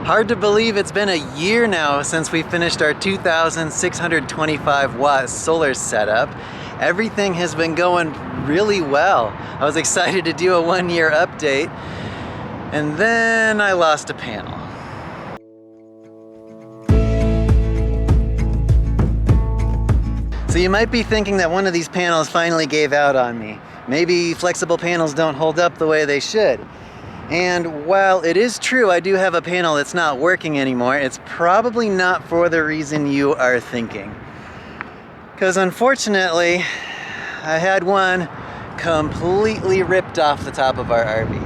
Hard to believe it's been a year now since we finished our 2,625 watt solar setup. Everything has been going really well. I was excited to do a 1-year update, and then I lost a panel. So you might be thinking that one of these panels finally gave out on me. Maybe flexible panels don't hold up the way they should. And while it is true I do have a panel that's not working anymore, it's probably not for the reason you are thinking. Because unfortunately, I had one completely ripped off the top of our RV.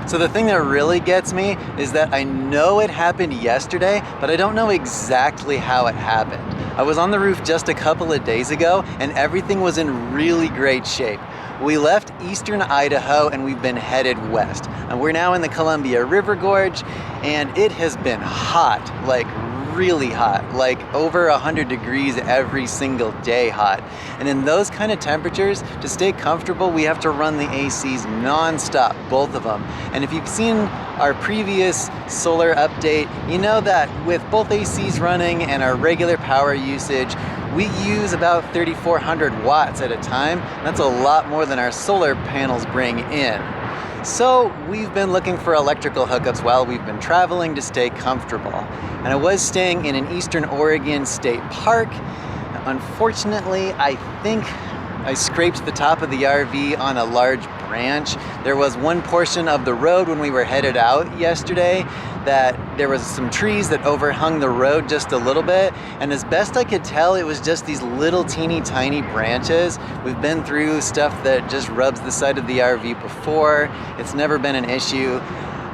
So the thing that really gets me is that I know it happened yesterday, but I don't know exactly how it happened. I was on the roof just a couple of days ago and everything was in really great shape. We left eastern Idaho and we've been headed west. And we're now in the Columbia River Gorge and it has been hot, like really hot, like over 100 degrees every single day hot. And in those kind of temperatures, to stay comfortable, we have to run the ACs non-stop, both of them. And if you've seen our previous solar update, you know that with both ACs running and our regular power usage, we use about 3,400 watts at a time. That's a lot more than our solar panels bring in. So we've been looking for electrical hookups while we've been traveling to stay comfortable. And I was staying in an Eastern Oregon state park. Unfortunately, I think I scraped the top of the RV on a large branch. There was one portion of the road when we were headed out yesterday that there was some trees that overhung the road just a little bit, and as best I could tell, it was just these little teeny tiny branches. We've been through stuff that just rubs the side of the RV before. It's never been an issue.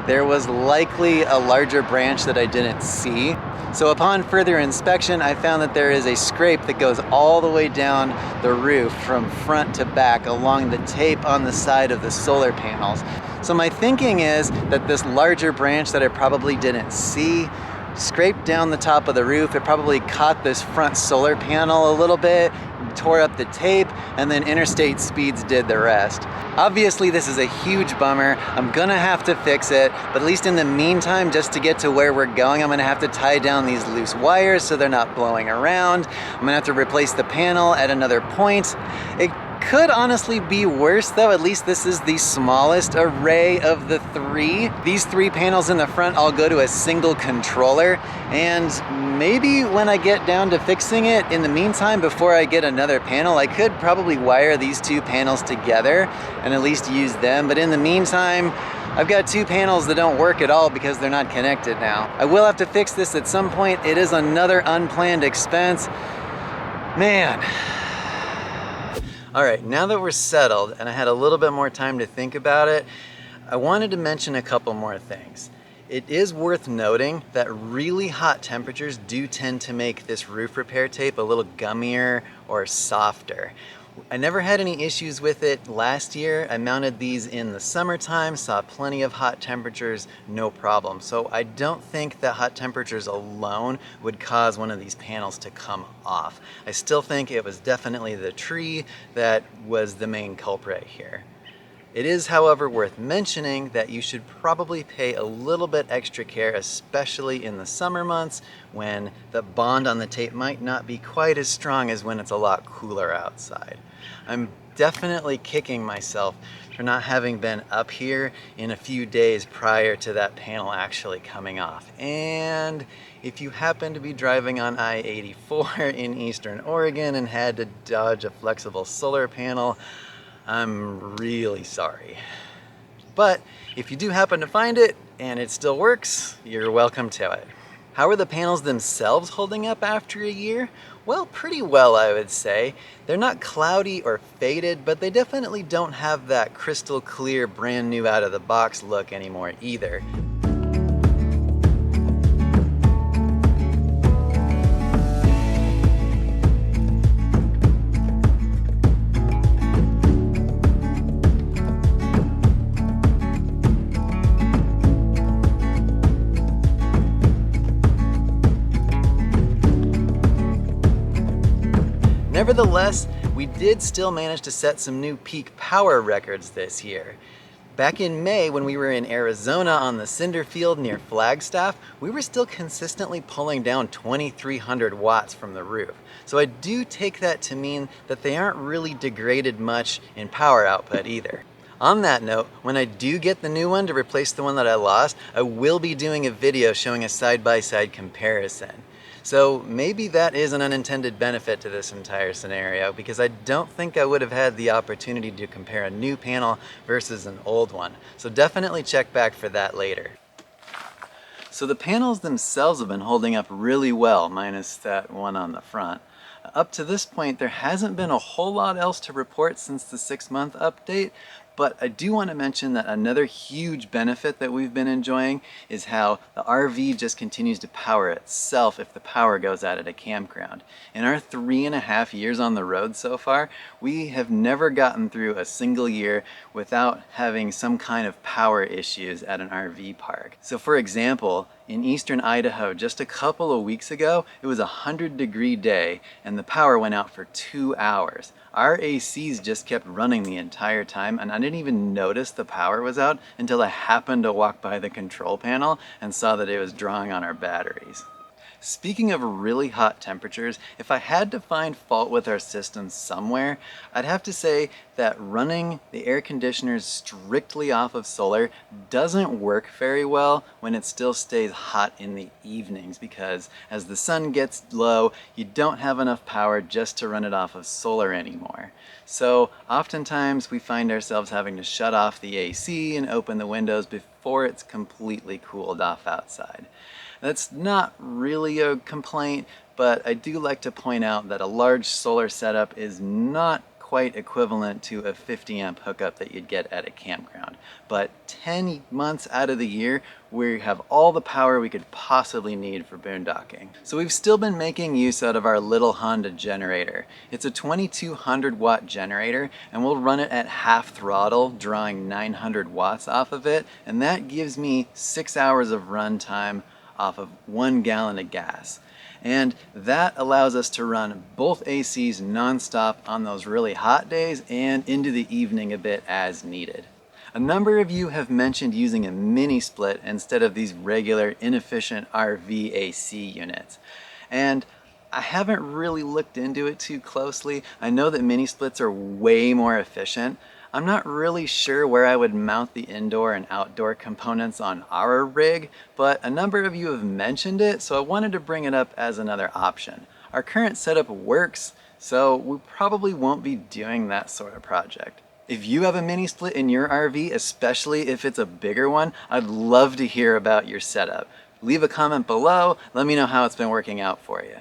There was likely a larger branch that I didn't see. So upon further inspection, I found that there is a scrape that goes all the way down the roof from front to back along the tape on the side of the solar panels. So my thinking is that this larger branch that I probably didn't see scraped down the top of the roof. It probably caught this front solar panel a little bit, tore up the tape, and then interstate speeds did the rest. Obviously, this is a huge bummer. I'm gonna have to fix it, but at least in the meantime, just to get to where we're going, I'm gonna have to tie down these loose wires so they're not blowing around. I'm gonna have to replace the panel at another point. It could honestly be worse though. At least this is the smallest array of the three. These three panels in the front all go to a single controller, and maybe when I get down to fixing it, in the meantime, before I get another panel, I could probably wire these two panels together and at least use them. But in the meantime, I've got two panels that don't work at all because they're not connected now. I will have to fix this at some point. It is another unplanned expense. Man. All right, now that we're settled and I had a little bit more time to think about it, I wanted to mention a couple more things. It is worth noting that really hot temperatures do tend to make this roof repair tape a little gummier or softer. I never had any issues with it last year. I mounted these in the summertime, saw plenty of hot temperatures, no problem. So I don't think that hot temperatures alone would cause one of these panels to come off. I still think it was definitely the tree that was the main culprit here. It is, however, worth mentioning that you should probably pay a little bit extra care, especially in the summer months when the bond on the tape might not be quite as strong as when it's a lot cooler outside. I'm definitely kicking myself for not having been up here in a few days prior to that panel actually coming off. And if you happen to be driving on I-84 in Eastern Oregon and had to dodge a flexible solar panel, I'm really sorry. But if you do happen to find it and it still works, you're welcome to it. How are the panels themselves holding up after a year? Well, pretty well, I would say. They're not cloudy or faded, but they definitely don't have that crystal clear, brand new out of the box look anymore either. Nevertheless, we did still manage to set some new peak power records this year. Back in May, when we were in Arizona on the cinder field near Flagstaff, we were still consistently pulling down 2,300 watts from the roof. So I do take that to mean that they aren't really degraded much in power output either. On that note, when I do get the new one to replace the one that I lost, I will be doing a video showing a side-by-side comparison. So maybe that is an unintended benefit to this entire scenario, because I don't think I would have had the opportunity to compare a new panel versus an old one. So definitely check back for that later. So the panels themselves have been holding up really well, minus that one on the front. Up to this point, there hasn't been a whole lot else to report since the 6-month update, but I do want to mention that another huge benefit that we've been enjoying is how the RV just continues to power itself if the power goes out at a campground. In our 3.5 years on the road so far, we have never gotten through a single year without having some kind of power issues at an RV park. So for example, in eastern Idaho, just a couple of weeks ago, it was a 100-degree day and the power went out for 2 hours. Our ACs just kept running the entire time, and I didn't even notice the power was out until I happened to walk by the control panel and saw that it was drawing on our batteries. Speaking of really hot temperatures, if I had to find fault with our system somewhere, I'd have to say that running the air conditioners strictly off of solar doesn't work very well when it still stays hot in the evenings, because as the sun gets low, you don't have enough power just to run it off of solar anymore. So oftentimes we find ourselves having to shut off the AC and open the windows before it's completely cooled off outside. That's not really a complaint, but I do like to point out that a large solar setup is not quite equivalent to a 50 amp hookup that you'd get at a campground. But 10 months out of the year, we have all the power we could possibly need for boondocking. So we've still been making use out of our little Honda generator. It's a 2200 watt generator, and we'll run it at half throttle, drawing 900 watts off of it, and that gives me 6 hours of run time off of 1 gallon of gas. And that allows us to run both ACs nonstop on those really hot days and into the evening a bit as needed. A number of you have mentioned using a mini split instead of these regular inefficient RV AC units. And I haven't really looked into it too closely. I know that mini splits are way more efficient. I'm not really sure where I would mount the indoor and outdoor components on our rig, but a number of you have mentioned it, so I wanted to bring it up as another option. Our current setup works, so we probably won't be doing that sort of project. If you have a mini split in your RV, especially if it's a bigger one, I'd love to hear about your setup. Leave a comment below, let me know how it's been working out for you.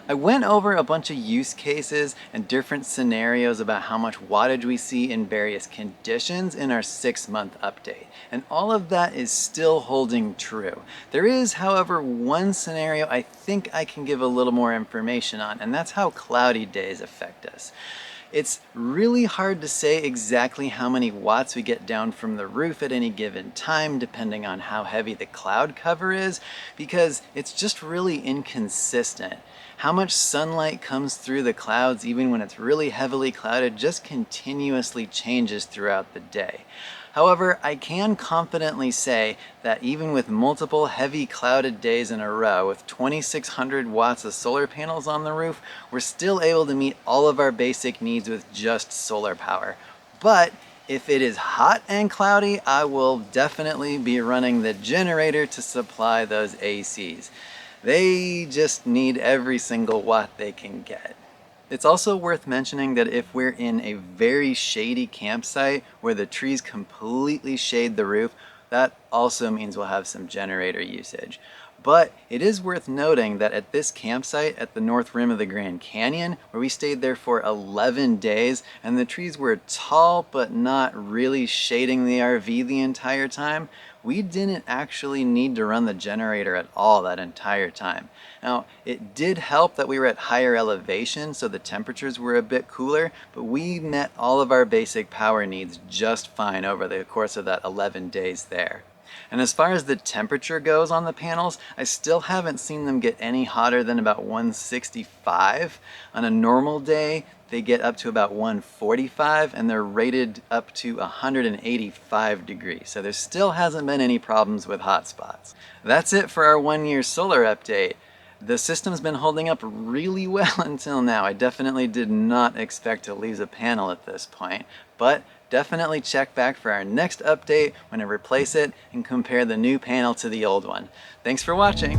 I went over a bunch of use cases and different scenarios about how much wattage we see in various conditions in our 6-month update, and all of that is still holding true. There is, however, one scenario I think I can give a little more information on, and that's how cloudy days affect us. It's really hard to say exactly how many watts we get down from the roof at any given time, depending on how heavy the cloud cover is, because it's just really inconsistent. How much sunlight comes through the clouds even when it's really heavily clouded just continuously changes throughout the day. However, I can confidently say that even with multiple heavy clouded days in a row with 2,600 watts of solar panels on the roof, we're still able to meet all of our basic needs with just solar power. But if it is hot and cloudy, I will definitely be running the generator to supply those ACs. They just need every single watt they can get. It's also worth mentioning that if we're in a very shady campsite where the trees completely shade the roof, that also means we'll have some generator usage. But it is worth noting that at this campsite at the north rim of the Grand Canyon, where we stayed there for 11 days, and the trees were tall but not really shading the RV the entire time, we didn't actually need to run the generator at all that entire time. Now, it did help that we were at higher elevation, so the temperatures were a bit cooler, but we met all of our basic power needs just fine over the course of that 11 days there. And as far as the temperature goes on the panels, I still haven't seen them get any hotter than about 165. On a normal day, they get up to about 145 and they're rated up to 185 degrees. So there still hasn't been any problems with hotspots. That's it for our 1-year solar update. The system's been holding up really well until now. I definitely did not expect to lose a panel at this point, but definitely check back for our next update when I replace it and compare the new panel to the old one. Thanks for watching.